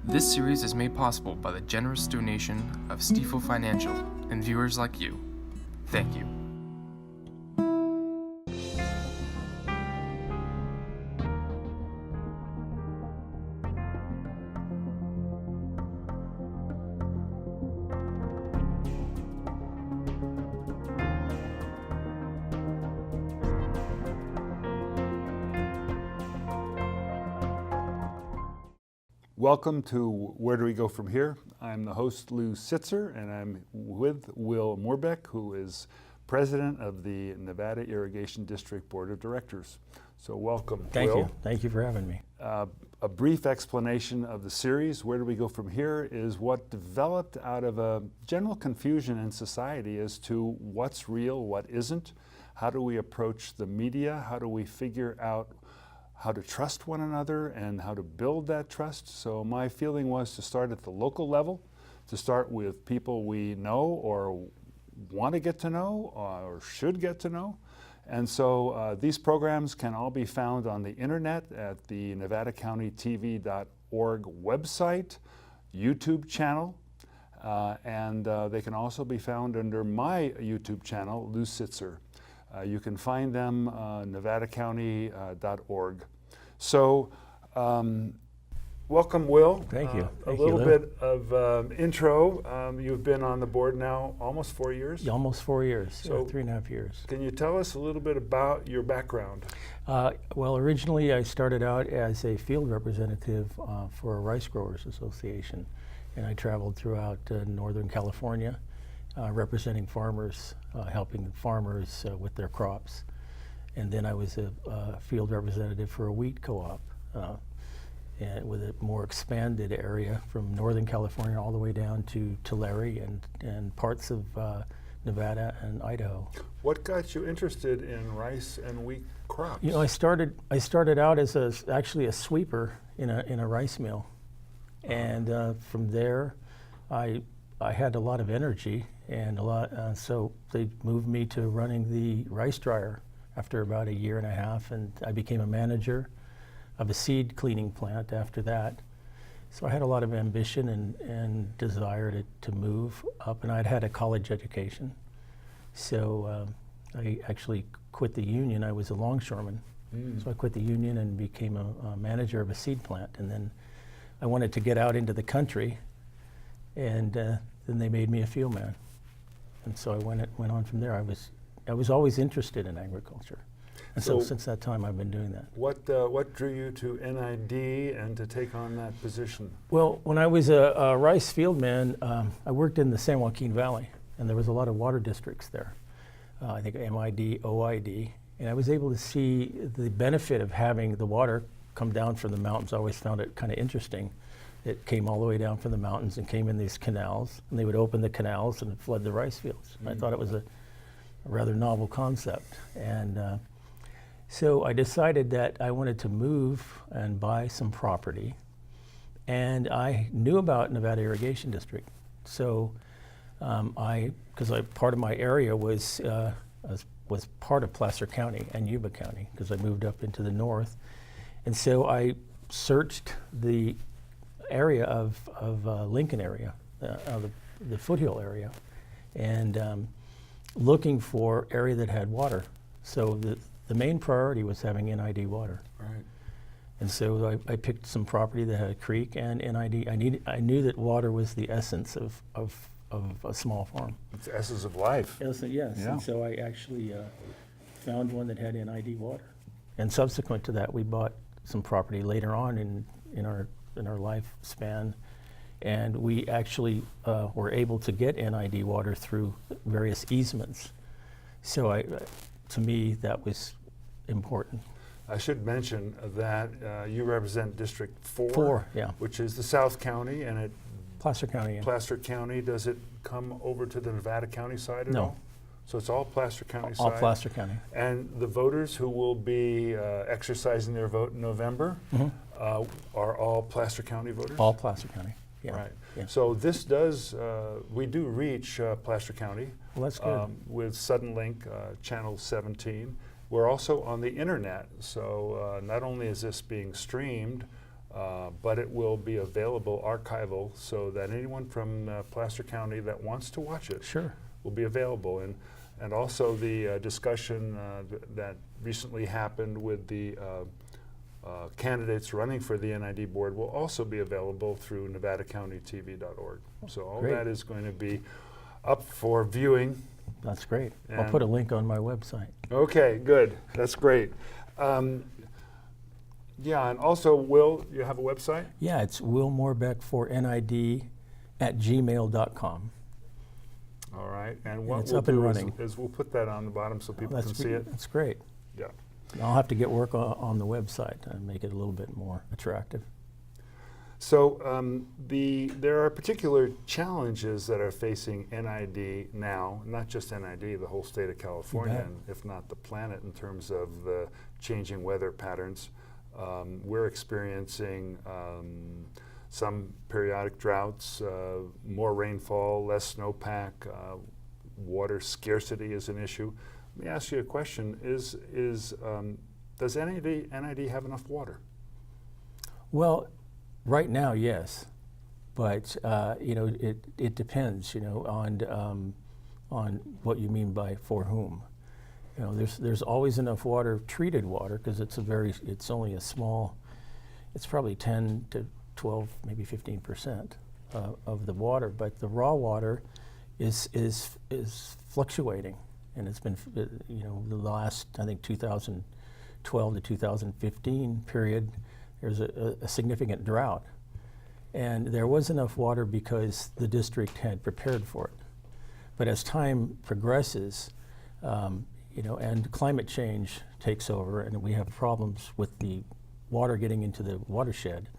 This series is made possible by the generous donation of Stifel Financial and viewers like you. Thank you. Welcome to Where Do We Go From Here? I'm the host, Lou Sitzer, and I'm with Will Morbeck, who is president of the Nevada Irrigation District Board of Directors. So welcome, Thank Will. you. Thank you for having me. A brief explanation of the series, Where Do We Go From Here, is what developed out of a general confusion in society as to what's real, what isn't. How do we approach the media? How do we figure out how to trust one another and how to build that trust? So my feeling was to start at the local level, to start with people we know or want to get to know or should get to know. And so these programs can all be found on the internet at the NevadaCountyTV.org website, YouTube channel, and they can also be found under my YouTube channel, Lou Sitzer. You can find them NevadaCounty.org. So, welcome, Will. Thank you. A little bit of intro. You've been on the board now almost 4 years? Yeah, almost 4 years, So 3.5 years. Can you tell us a little bit about your background? Well, originally I started out as a field representative for a Rice Growers Association, and I traveled throughout Northern California representing farmers, helping farmers with their crops. And then I was a field representative for a wheat co-op and with a more expanded area from Northern California all the way down to Tulare and parts of Nevada and Idaho. What got you interested in rice and wheat crops? You know, I started out as actually a sweeper in a rice mill, and from there, I had a lot of energy and so they moved me to running the rice dryer after about 1.5 years, and I became a manager of a seed cleaning plant after that. So I had a lot of ambition and desire to move up, and I'd had a college education. So I actually quit the union. I was a longshoreman. So I quit the union and became a manager of a seed plant. And then I wanted to get out into the country, and then they made me a field man. And so I went on from there. I was always interested in agriculture. And so since that time I've been doing that. What drew you to NID and to take on that position? Well, when I was a rice field man, I worked in the San Joaquin Valley, and there was a lot of water districts there. I think MID, OID, and I was able to see the benefit of having the water come down from the mountains. I always found it kind of interesting. It came all the way down from the mountains and came in these canals, and they would open the canals and flood the rice fields. I thought it was a rather novel concept. And so I decided that I wanted to move and buy some property. And I knew about Nevada Irrigation District. So because part of my area was part of Placer County and Yuba County, because I moved up into the north. And so I searched the area of Lincoln area, the foothill area, and looking for area that had water. So the main priority was having NID water. Right. And so I picked some property that had a creek and NID. I knew that water was the essence of a small farm. It's the essence of life. Yes. Yeah. And so I actually found one that had NID water. And subsequent to that, we bought some property later on in our lifespan, and we actually were able to get NID water through various easements. So to me, that was important. I should mention that you represent District 4, 4, yeah. which is the South County, and it Placer County. Yeah. Placer County. Does it come over to the Nevada County side at No. all? So it's all Placer County All side? Placer County. And the voters who will be exercising their vote in November are all Placer County voters? All Placer County. Yeah. Right. Yeah. So this does, we do reach Placer County. Well, that's good. With Suddenlink, Channel 17. We're also on the internet, so not only is this being streamed, but it will be available archival so that anyone from Placer County that wants to watch it Sure. will be available. And also the discussion that recently happened with the candidates running for the NID board will also be available through nevadacountytv.org. So all Great. that is going to be up for viewing. That's great. I'll And- put a link on my website. Okay, good. That's great. Yeah, and also, Will, you have a website? Yeah, it's willmorbeck4NID@gmail.com. All right. And what it's we'll up and do running. is we'll put that on the bottom so people can see it. That's great. Yeah. I'll have to get work on the website and make it a little bit more attractive. So there are particular challenges that are facing NID now, not just NID, the whole state of California, and if not the planet, in terms of the changing weather patterns. We're experiencing some periodic droughts, more rainfall, less snowpack, water scarcity is an issue. Let me ask you a question. Does NID have enough water? Well, right now, yes, but it depends, on what you mean by for whom. There's always enough water, treated water, because it's only a small, it's probably 10 to 12, maybe 15% of the water, but the raw water is fluctuating, and it's been, the last, I think, 2012 to 2015 period, there's a significant drought. And there was enough water because the district had prepared for it. But as time progresses, and climate change takes over, and we have problems with the water getting into the watershed,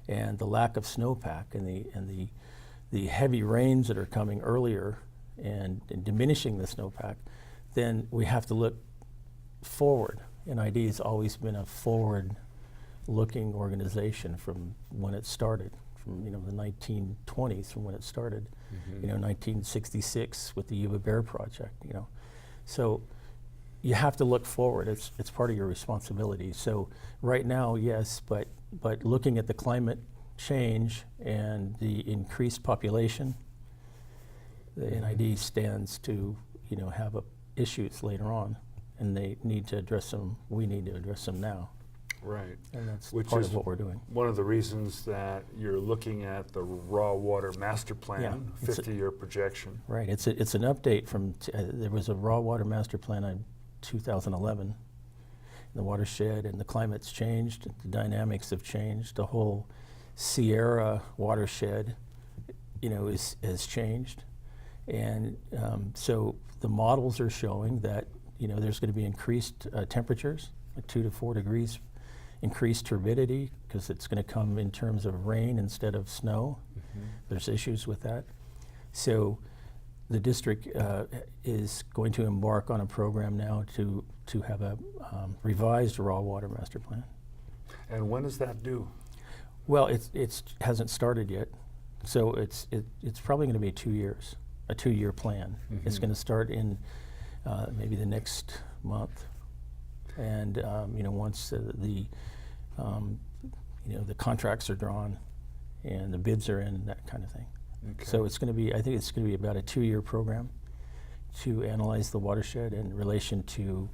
and the lack of snowpack, and the heavy rains that are coming earlier, and diminishing the snowpack, then we have to look forward. NID has always been a forward-looking organization from when it started, from the 1920s, from when it started, 1966 with the Yuba Bear Project. So you have to look forward. It's part of your responsibility. So right now, yes, but looking at the climate change and the increased population, the NID stands to have issues later on, and they need to address them. We need to address them now. Right. And that's Which part is of what we're doing. one of the reasons that you're looking at the raw water master plan, 50-year projection. Right. It's an update from there was a raw water master plan in 2011. The watershed and the climate's changed. The dynamics have changed. The whole Sierra watershed, has changed, and so the models are showing that there's going to be increased temperatures, like 2 to 4 degrees. Increased turbidity, because it's going to come in terms of rain instead of snow. There's issues with that. So the district is going to embark on a program now to have a revised raw water master plan. And when does that due? Well, it hasn't started yet, so it's probably going to be 2 years, a 2-year plan. It's going to start in maybe the next month. And once the contracts are drawn and the bids are in, that kind of thing. Okay. So it's going to be, I think it's going to be about a 2-year program to analyze the watershed in relation to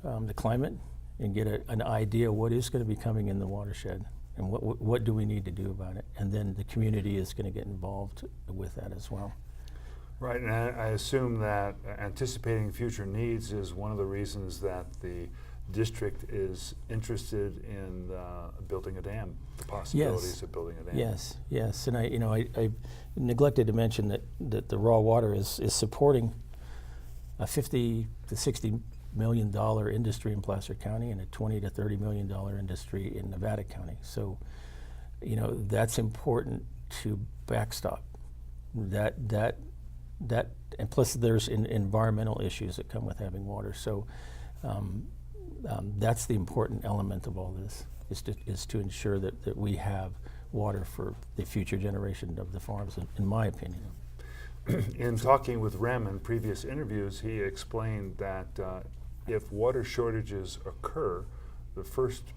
the climate and get an idea what is going to be coming in the watershed and what do we need to do about it. And then the community is going to get involved with that as well. Right, and I assume that anticipating future needs is one of the reasons that the district is interested in building a dam, the possibilities of building a dam. Yes, and I neglected to mention that the raw water is supporting a $50 to $60 million industry in Placer County and a $20 to $30 million industry in Nevada County. So, that's important to backstop that, and plus there's environmental issues that come with having water. So. That's the important element of all this, is to ensure that we have water for the future generation of the farms, in my opinion. In talking with Rem in previous interviews, he explained that if water shortages occur, the first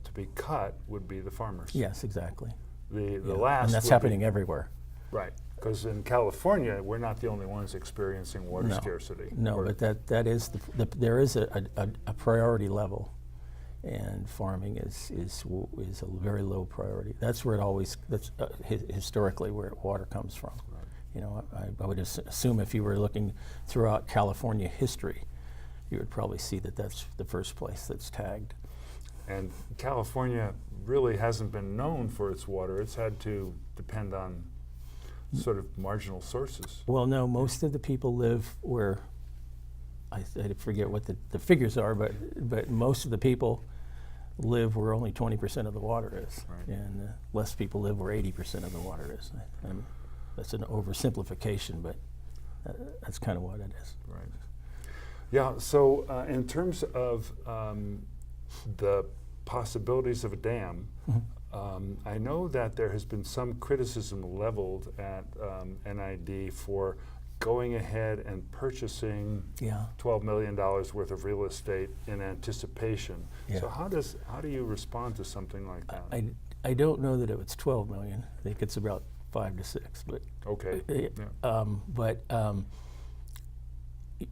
to be cut would be the farmers. Yes, exactly. The Yeah. last And that's would happening be, everywhere. right, because in California, we're not the only ones experiencing water No. scarcity. No, We're- but that is there is a priority level, and farming is a very low priority. That's where it always historically where water comes from. Right. You know, I would assume if you were looking throughout California history, you would probably see that that's the first place that's tagged. And California really hasn't been known for its water. It's had to depend on sort of marginal sources. Well, no, most of the people live where, I forget what the figures are, but most of the people live where only 20% of the water is. Right. And less people live where 80% of the water is. That's an oversimplification, but that's kind of what it is. Right. Yeah, so in terms of the possibilities of a dam, I know that there has been some criticism leveled at NID for going ahead and purchasing Yeah. $12 million worth of real estate in anticipation. Yeah. So how do you respond to something like that? I don't know that it was 12 million. I think it's about 5 to 6, but Okay.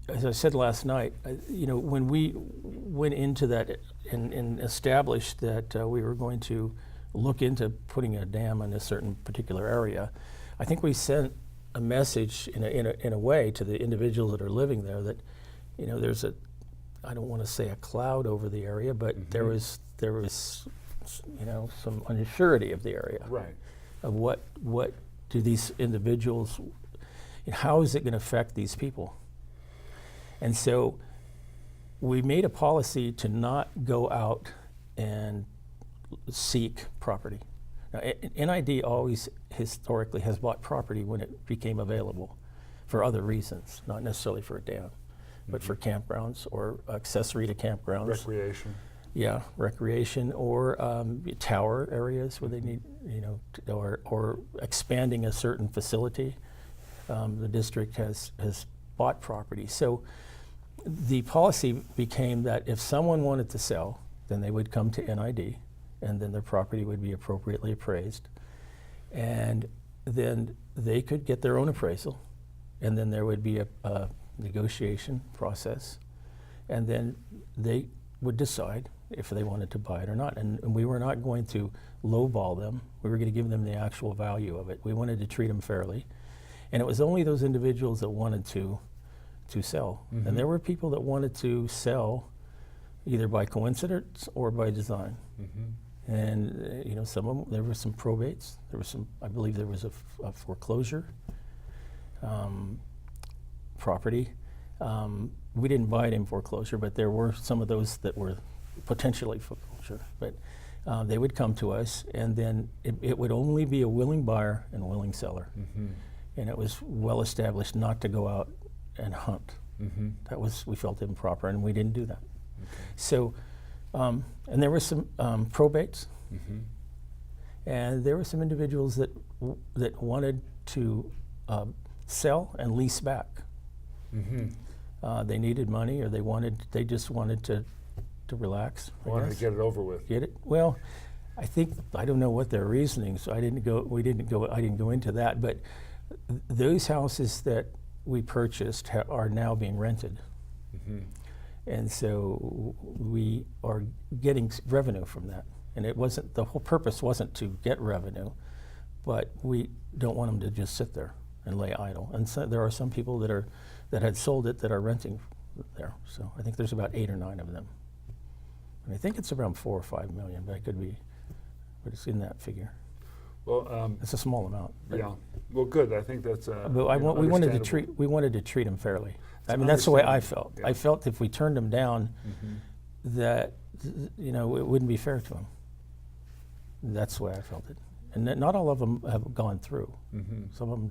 As I said last night, you know, when we went into that and established that we were going to look into putting a dam in a certain particular area, I think we sent a message in a way to the individuals that are living there that, you know, there's I don't want to say a cloud over the area, but there was you know, some unsurety of the area. Right. Of what do these individuals, how is it going to affect these people? And so we made a policy to not go out and seek property. Now, NID always historically has bought property when it became available for other reasons, not necessarily for a dam, but for campgrounds or accessory to campgrounds. Recreation. Yeah, recreation or tower areas where they need, you know, or expanding a certain facility. The district has bought property. So the policy became that if someone wanted to sell, then they would come to NID, and then their property would be appropriately appraised. And then they could get their own appraisal, and then there would be a negotiation process, and then they would decide if they wanted to buy it or not. And we were not going to lowball them. We were going to give them the actual value of it. We wanted to treat them fairly. And it was only those individuals that wanted to sell. And there were people that wanted to sell either by coincidence or by design. And you know, some of them, there were some probates. There was some, I believe there was a foreclosure property. We didn't buy it in foreclosure, but there were some of those that were potentially foreclosure. But they would come to us, and then it would only be a willing buyer and a willing seller. And it was well established not to go out and hunt. That was, we felt improper, and we didn't do that. So, and there were some probates, and there were some individuals that wanted to sell and lease back. They needed money, or they just wanted to relax. Wanted to get it over with. Get it? Well, I don't know what their reasoning. So I didn't go into that. But those houses that we purchased are now being rented, and so we are getting revenue from that. And it wasn't, the whole purpose wasn't to get revenue, but we don't want them to just sit there and lay idle. And so there are some people that had sold it that are renting there. So I think there's about 8 or 9 of them. And I think it's around 4 or 5 million, but but it's in that figure. Well, It's a small amount. yeah. Well, good. I think that's. But we wanted to treat them fairly. I mean, that's the way I felt. Yeah. I felt if we turned them down, that you know, it wouldn't be fair to them. That's the way I felt it. And not all of them have gone through. Some of them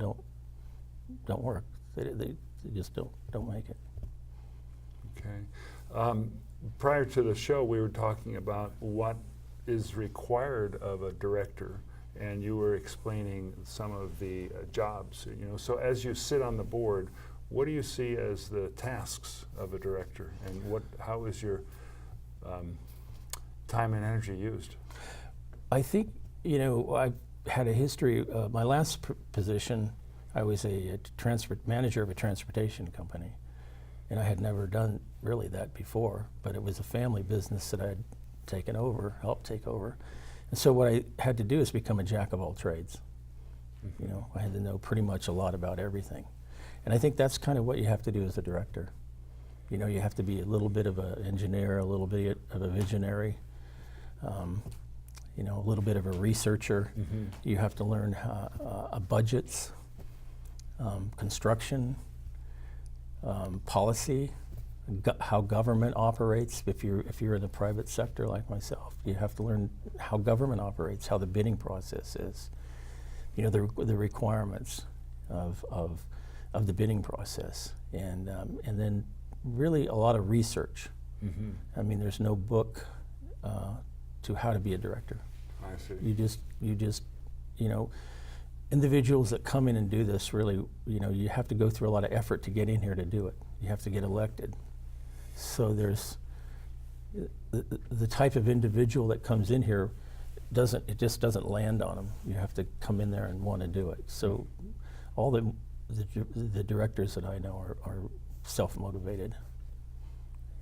don't work. They just don't make it. Okay. Prior to the show, we were talking about what is required of a director, and you were explaining some of the jobs. You know, so as you sit on the board, what do you see as the tasks of a director, and how is your time and energy used? I think, I had a history. My last position, I was a manager of a transportation company, and I had never done really that before, but it was a family business that I had helped take over. And so what I had to do is become a jack of all trades. I had to know pretty much a lot about everything. And I think that's kind of what you have to do as a director. You have to be a little bit of an engineer, a little bit of a visionary, a little bit of a researcher. You have to learn budgets, construction, policy, how government operates. If you're in the private sector like myself, you have to learn how government operates, how the bidding process is. The requirements of the bidding process, and then really a lot of research. I mean, there's no book to how to be a director. I see. You just individuals that come in and do this really, you have to go through a lot of effort to get in here to do it. You have to get elected. So there's the type of individual that comes in here just doesn't land on them. You have to come in there and want to do it. So all the directors that I know are self-motivated,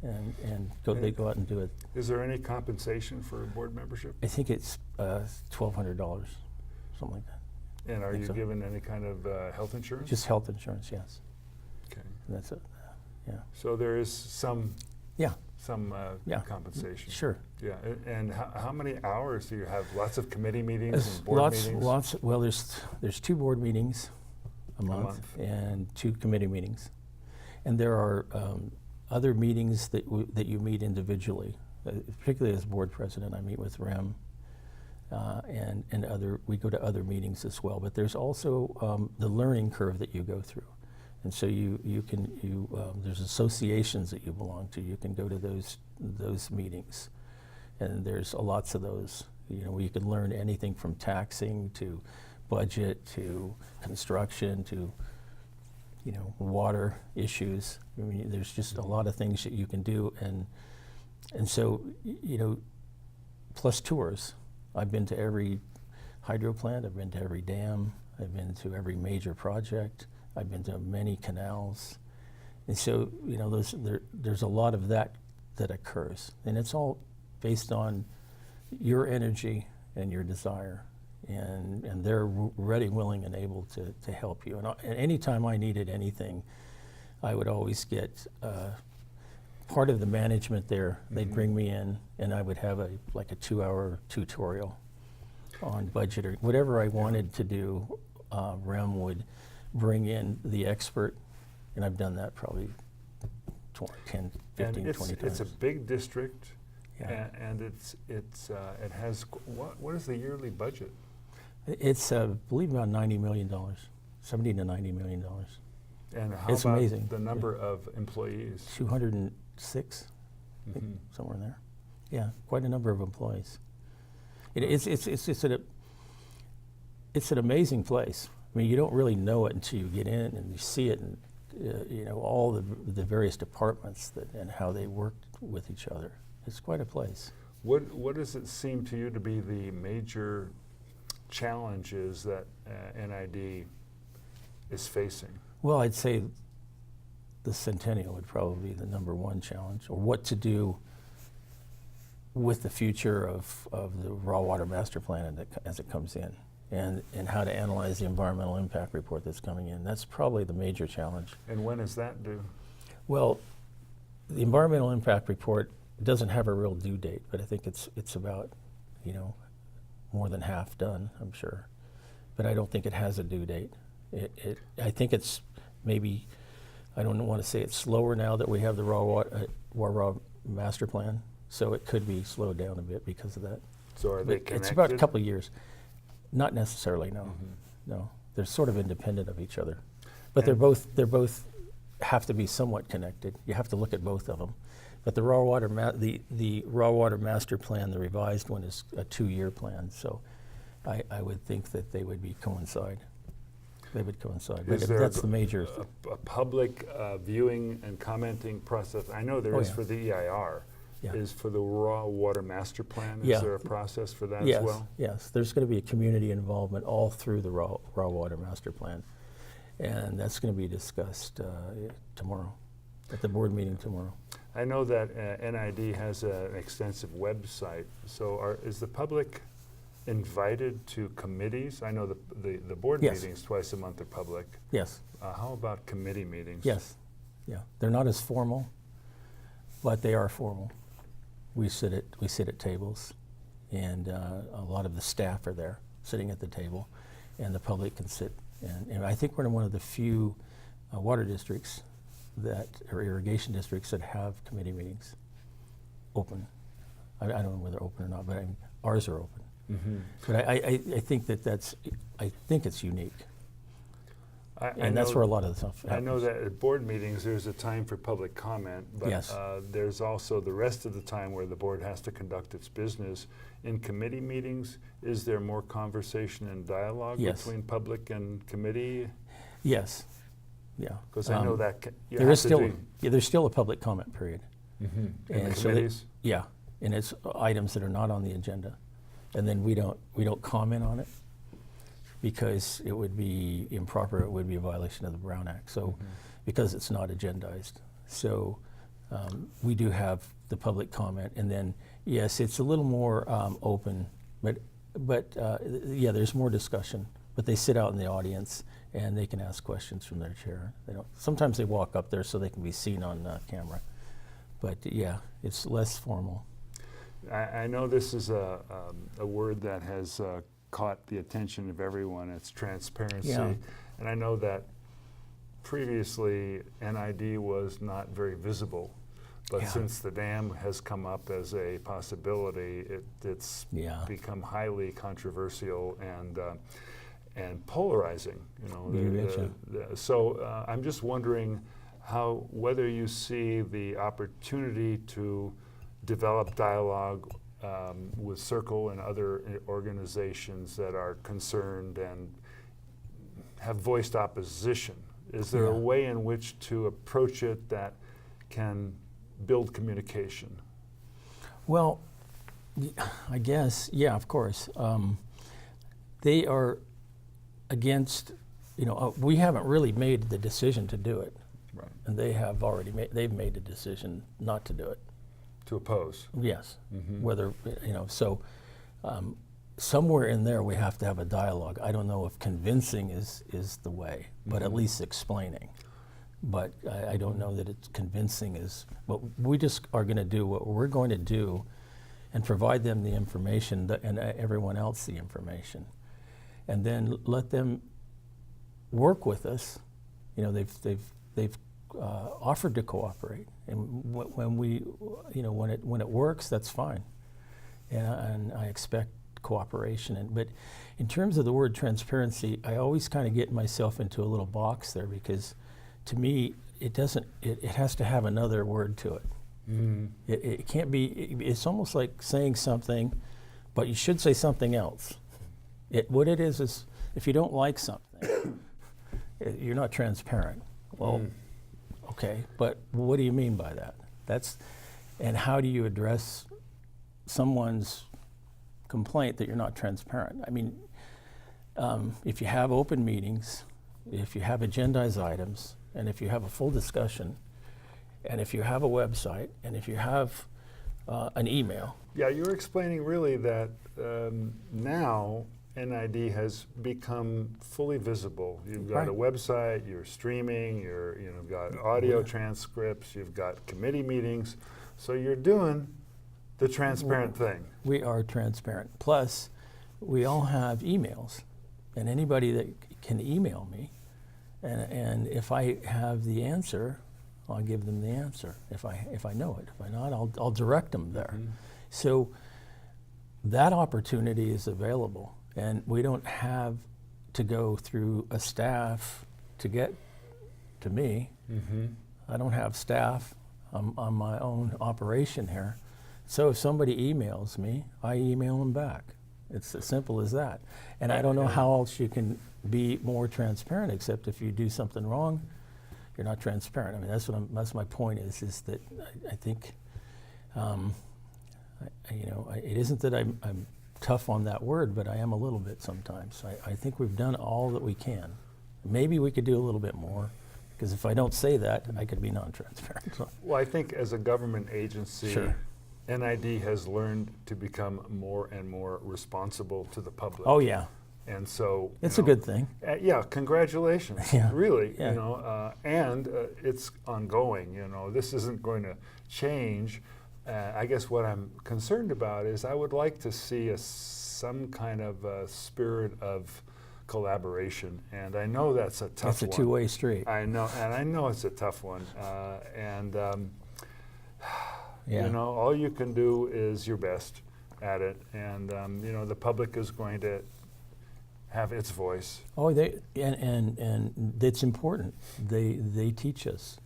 and they go out and do it. Is there any compensation for board membership? I think it's $1,200, something like that. And are you given any kind of health insurance? Just health insurance, yes. Okay. And that's it. Yeah. So there is some compensation. Sure. Yeah. And how many hours do you have? Lots of committee meetings and board meetings? Well, there's 2 board meetings a month and 2 committee meetings. And there are other meetings that you meet individually. Particularly as board president, I meet with REM, and we go to other meetings as well. But there's also the learning curve that you go through. And so there's associations that you belong to. You can go to those meetings, and there's lots of those. Where you can learn anything from taxing to budget to construction to water issues. I mean, there's just a lot of things that you can do, and so plus tours. I've been to every hydro plant. I've been to every dam. I've been to every major project. I've been to many canals, and so there's a lot of that occurs, and it's all based on your energy and your desire, and they're ready, willing, and able to help you. And anytime I needed anything, I would always get part of the management there. They'd bring me in, and I would have a 2-hour tutorial on budget or whatever I wanted to do. REM would bring in the expert, and I've done that probably 10, 15, 20 times. It's a big district, and it has, what is the yearly budget? It's, I believe, about $90 million, $70 to $90 million. And how it's about amazing. The number of employees? 206, I think, somewhere in there. Yeah, quite a number of employees. It's an amazing place. I mean, you don't really know it until you get in and you see it, and all the various departments and how they work with each other. It's quite a place. What does it seem to you to be the major challenges that NID is facing? Well, I'd say the Centennial would probably be the #1 challenge, or what to do with the future of the raw water master plan as it comes in, and how to analyze the environmental impact report that's coming in. That's probably the major challenge. And when is that due? Well, the environmental impact report doesn't have a real due date, but I think it's about, more than half done, I'm sure. But I don't think it has a due date. I think it's maybe, I don't want to say it's slower now that we have the raw master plan, so it could be slowed down a bit because of that. So are they connected? It's about a couple of years. Not necessarily, no. No, they're sort of independent of each other, but they're both have to be somewhat connected. You have to look at both of them. But the raw water master plan, the revised one, is a 2-year plan. So I would think that they would coincide. They would coincide. But that's the major. A public viewing and commenting process. I know there is for the EIR, Yeah. is for the raw water master plan. Yeah. Is there a process for that Yes, as well? yes. There's going to be a community involvement all through the raw water master plan. And that's going to be discussed tomorrow, at the board meeting tomorrow. I know that NID has an extensive website. So is the public invited to committees? I know the board Yes. meetings twice a month are public. Yes, How about committee meetings? yes, yeah. They're not as formal, but they are formal. We sit at tables, and a lot of the staff are there, sitting at the table, and the public can sit. And I think we're in one of the few water districts or irrigation districts that have committee meetings open. I don't know whether open or not, but ours are open. Mm-hmm. But I think I think it's unique. And that's know- where a lot of the stuff happens. I know that at board meetings, there's a time for public comment, but Yes. There's also the rest of the time where the board has to conduct its business. In committee meetings, is there more conversation and dialogue Yes. between public and committee? Yes, yeah. Because I know that There's still a public comment period. in the And so committees. Yeah, and it's items that are not on the agenda, and then we don't comment on it because it would be improper. It would be a violation of the Brown Act. So, because it's not agendized, so we do have the public comment, and then yes, it's a little more open, but yeah, there's more discussion. But they sit out in the audience and they can ask questions from their chair. They don't. Sometimes they walk up there so they can be seen on camera. But yeah, it's less formal. I know this is a word that has caught the attention of everyone. It's transparency. Yeah. And I know that previously NID was not very visible. But Yeah. since the dam has come up as a possibility, it's Yeah. become highly controversial and polarizing. You betcha. So I'm just wondering whether you see the opportunity to develop dialogue with Circle and other organizations that are concerned and have voiced opposition. Is there a Yeah. way in which to approach it that can build communication? Well, I guess, yeah, of course. They are against, we haven't really made the decision to do it. Right. And they have they've made the decision not to do it. To oppose. Yes. Mhm. Whether, so somewhere in there we have to have a dialogue. I don't know if convincing is the way, but at least explaining. But I don't know that it's convincing is, but we just are going to do what we're going to do and provide them the information and everyone else the information. And then let them work with us. They've offered to cooperate, and when it works, that's fine. And I expect cooperation. But in terms of the word transparency, I always kind of get myself into a little box there because, to me, it doesn't. It has to have another word to it. Mm. It can't be. It's almost like saying something, but you should say something else. What it is if you don't like something, you're not transparent. Well, okay, but what do you mean by that? And how do you address someone's complaint that you're not transparent? I mean, if you have open meetings, if you have agendized items, and if you have a full discussion, and if you have a website, and if you have an email. Yeah, you're explaining really that now NID has become fully visible. You've got a website, you're streaming, you've got audio transcripts, you've got committee meetings. So you're doing the transparent thing. We are transparent. Plus, we all have emails, and anybody that can email me, and if I have the answer, I'll give them the answer. If I know it. If I not, I'll direct them there. Mm-hmm. So that opportunity is available. And we don't have to go through a staff to get to me. Mm-hmm. I don't have staff. I'm on my own operation here. So if somebody emails me, I email them back. It's as simple as that. And I don't know how else you can be more transparent, except if you do something wrong, you're not transparent. I mean, that's my point is that I think It isn't that I'm tough on that word, but I am a little bit sometimes. I think we've done all that we can. Maybe we could do a little bit more, because if I don't say that, I could be non-transparent. So. Well, I think as a government agency, Sure. NID has learned to become more and more responsible to the public. Oh yeah, And so it's a good thing. Yeah, congratulations. Yeah. Really, Yeah. and it's ongoing. This isn't going to change. I guess what I'm concerned about is I would like to see some kind of spirit of collaboration, and I know that's a tough one. It's a two-way street. I know, and I know it's a tough one. Yeah. All you can do is your best at it, and the public is going to have its voice. Oh, and it's important. They teach us.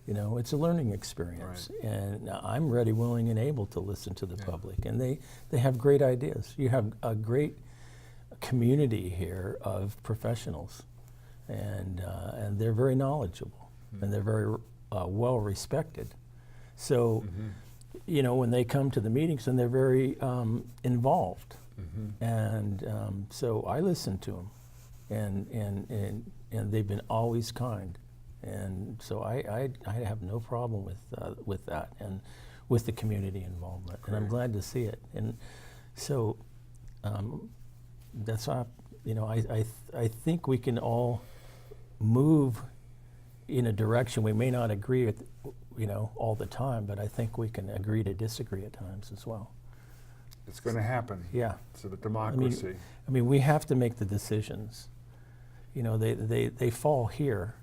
It's a learning experience, Right. and I'm ready, willing, and able to listen to the public. And they have great ideas. You have a great community here of professionals, and they're very knowledgeable, and they're very well respected. So, when they come to the meetings, and they're very involved, and so I listen to them, and they've been always kind. And so I have no problem with that, and with the community involvement, and I'm glad to see it. And so that's why I think we can all move in a direction. We may not agree with all the time, but I think we can agree to disagree at times as well. It's going to happen. Yeah. It's a democracy. I mean, we have to make the decisions. They fall here.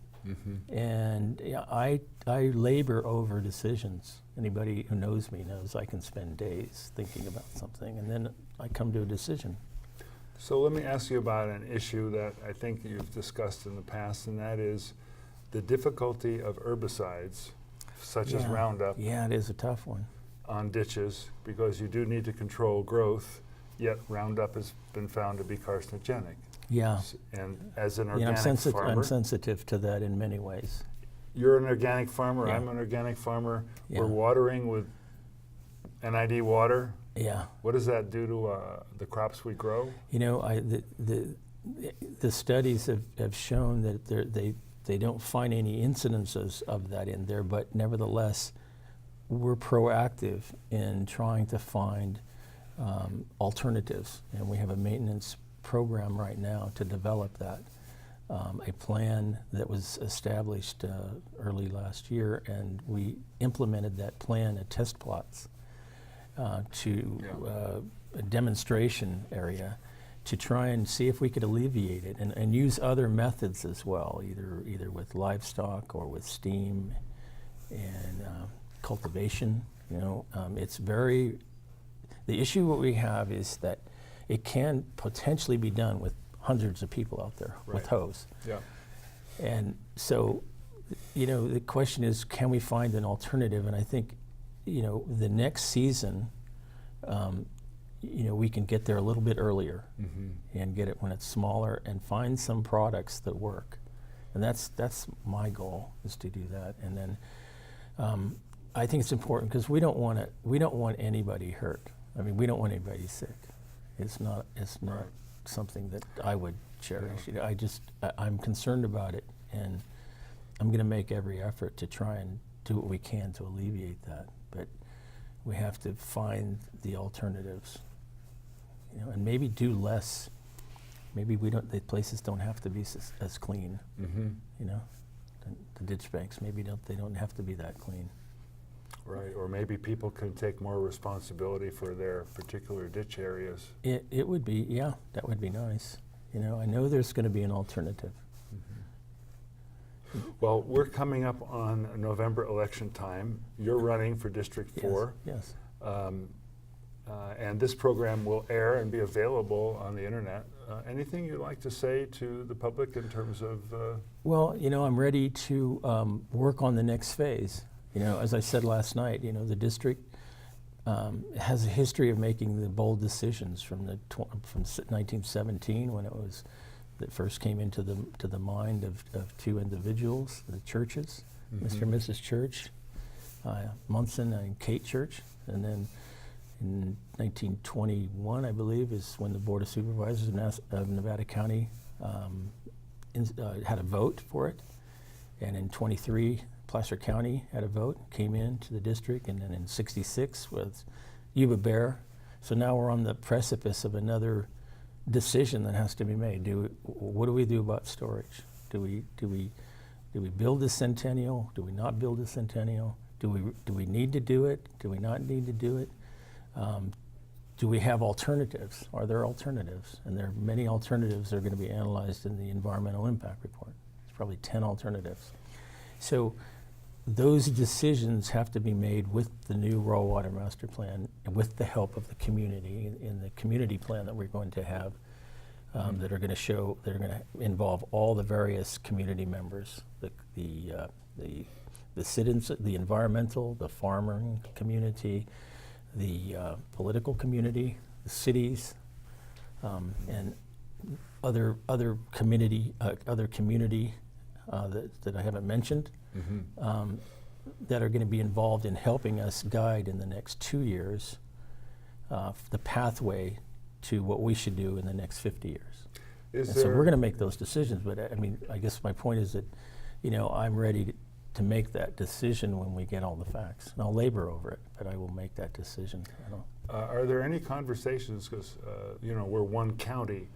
And I labor over decisions. Anybody who knows me knows I can spend days thinking about something, and then I come to a decision. So let me ask you about an issue that I think you've discussed in the past, and that is the difficulty of herbicides, such as Roundup, Yeah, it is a tough one. on ditches, because you do need to control growth, yet Roundup has been found to be carcinogenic. Yeah. And as an I'm organic farmer, I'm sensitive to that in many ways. you're an organic farmer, Yeah. I'm an organic farmer, Yeah. we're watering with NID water. Yeah. What does that do to the crops we grow? The studies have shown that they don't find any incidences of that in there, but nevertheless, we're proactive in trying to find alternatives, and we have a maintenance program right now to develop that. A plan that was established early last year, and we implemented that plan at test plots to a demonstration area to try and see if we could alleviate it, and use other methods as well, either with livestock or with steam and cultivation. It's very, the issue what we have is that it can potentially be done with hundreds of people out there with hose. Yeah. And so, the question is, can we find an alternative? And I think, the next season, we can get there a little bit earlier and get it when it's smaller and find some products that work. And that's my goal, is to do that. And then I think it's important because we don't want anybody hurt. I mean, we don't want anybody sick. It's not Right. something that I would cherish. I'm concerned about it, and I'm going to make every effort to try and do what we can to alleviate that. But we have to find the alternatives, and maybe do less. Maybe the places don't have to be as clean. The ditch banks, maybe they don't have to be that clean. Right, or maybe people can take more responsibility for their particular ditch areas. It would be, yeah, that would be nice. I know there's going to be an alternative. Well, we're coming up on November election time. You're running for District 4. Yes. And this program will air and be available on the internet. Anything you'd like to say to the public in terms of? Well, I'm ready to work on the next phase. As I said last night, the district has a history of making the bold decisions from 1917, when it first came into the mind of two individuals, the churches, Mr. and Mrs. Church, Munson and Kate Church. And then in 1921, I believe, is when the Board of Supervisors of Nevada County had a vote for it. And in 23, Placer County had a vote, came into the district, and then in 66 was Yuba Bear. So now we're on the precipice of another decision that has to be made. What do we do about storage? Do we build the Centennial? Do we not build the Centennial? Do we need to do it? Do we not need to do it? Do we have alternatives? Are there alternatives? And there are many alternatives that are going to be analyzed in the environmental impact report. There's probably 10 alternatives. So those decisions have to be made with the new raw water master plan and with the help of the community in the community plan that we're going to have that are going to involve all the various community members, the citizens, the environmental, the farming community, the political community, the cities, and other community that I haven't mentioned, that are going to be involved in helping us guide in the next 2 years the pathway to what we should do in the next 50 years. So we're going to make those decisions. But I mean, I guess my point is that, I'm ready to make that decision when we get all the facts. And I'll labor over it, but I will make that decision. Are there any conversations, because we're one county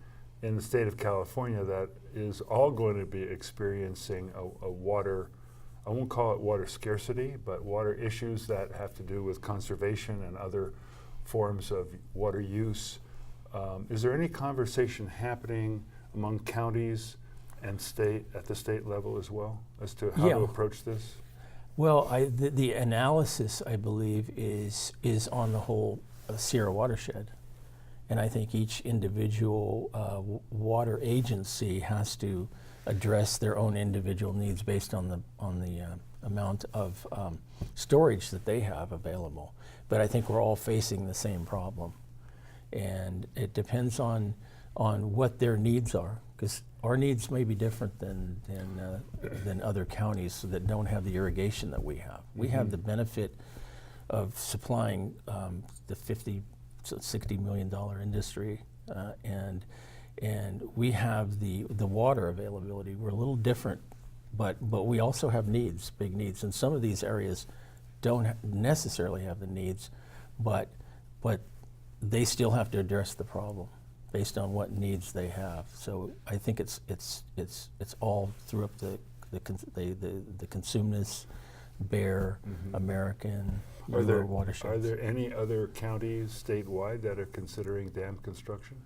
in the state of California that is all going to be experiencing a water, I won't call it water scarcity, but water issues that have to do with conservation and other forms of water use. Is there any conversation happening among counties and at the state level as well, as to how to approach this? Well, the analysis, I believe, is on the whole Sierra watershed. And I think each individual water agency has to address their own individual needs based on the amount of storage that they have available. But I think we're all facing the same problem. And it depends on what their needs are, because our needs may be different than other counties that don't have the irrigation that we have. We have the benefit of supplying the $60 million industry, and we have the water availability. We're a little different, but we also have needs, big needs, and some of these areas don't necessarily have the needs, but they still have to address the problem based on what needs they have. So I think it's all through the Consumnes, Bear, American, watershed. Are there any other counties statewide that are considering dam construction?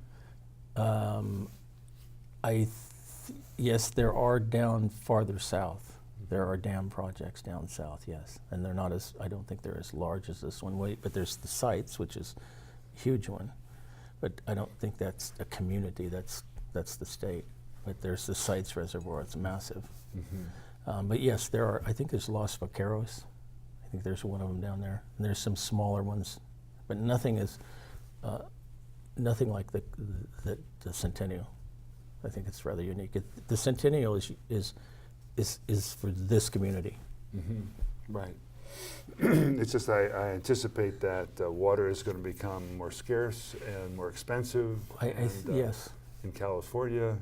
Yes, there are down farther south. There are dam projects down south, yes, and they're not I don't think they're as large as this one. But there's the sites, which is a huge one. But I don't think that's a community. That's the state. But there's the Sites Reservoir. It's massive. But yes, there are. I think there's Los Vaqueros. I think there's one of them down there. And there's some smaller ones, but nothing like the Centennial. I think it's rather unique. The Centennial is for this community. Right. It's just I anticipate that water is going to become more scarce and more expensive. Yes. In California.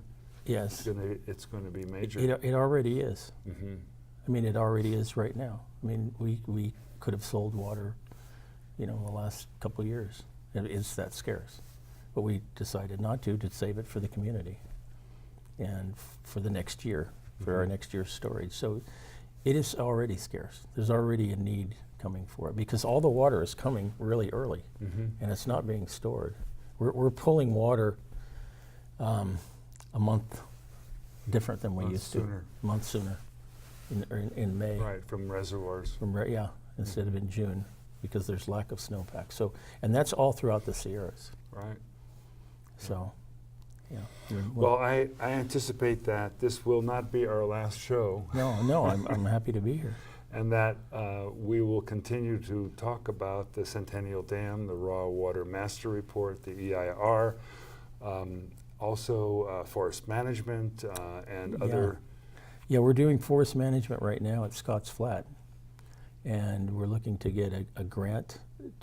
Yes. It's going to be major. It already is. I mean, it already is right now. I mean, we could have sold water, in the last couple of years. It's that scarce, but we decided not to save it for the community and for the next year, for our next year's storage. So it is already scarce. There's already a need coming for it because all the water is coming really early, and it's not being stored. We're pulling water a month different than we used to. A month sooner, in May. Right, from reservoirs. Instead of in June, because there's lack of snowpack. So, and that's all throughout the Sierras. Right. So, yeah. Well, I anticipate that this will not be our last show. No, I'm happy to be here. And that we will continue to talk about the Centennial Dam, the Raw Water Master Report, the EIR, also forest management and other. Yeah, we're doing forest management right now at Scotts Flat. And we're looking to get a grant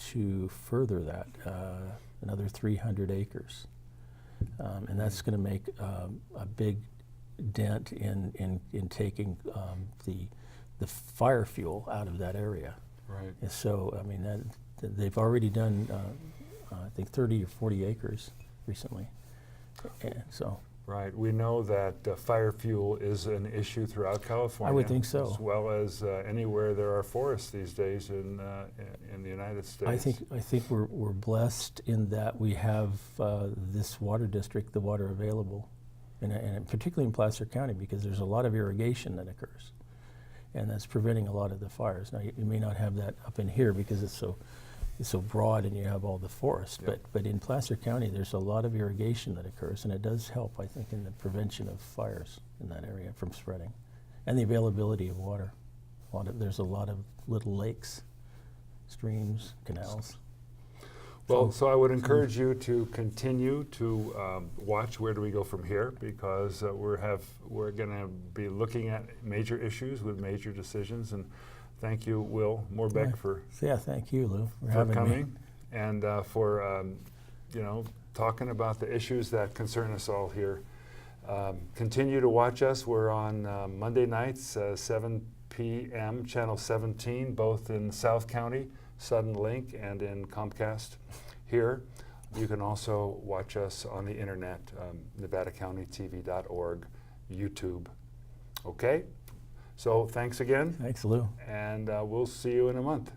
to further that, another 300 acres. And that's going to make a big dent in taking the fire fuel out of that area. Right. And so, I mean, they've already done, I think, 30 or 40 acres recently. And so. Right. We know that fire fuel is an issue throughout California. I would think so. As well as anywhere there are forests these days in the United States. I think we're blessed in that we have this water district, the water available, and particularly in Placer County, because there's a lot of irrigation that occurs, and that's preventing a lot of the fires. Now you may not have that up in here because it's so broad and you have all the forest, Yep. but in Placer County there's a lot of irrigation that occurs, and it does help, I think, in the prevention of fires in that area from spreading, and the availability of water. There's a lot of little lakes, streams, canals. Well, so I would encourage you to continue to watch Where Do We Go From Here, because we're going to be looking at major issues with major decisions. And thank you, Will Morbeck, for Thank you, Lou, for for having coming me. and for talking about the issues that concern us all here. Continue to watch us. We're on Monday nights, 7 p.m., Channel 17, both in South County, Sudden Link, and in Comcast here. You can also watch us on the internet, NevadaCountyTV.org, YouTube. Okay? So thanks again, Thanks, Lou. and we'll see you in a month.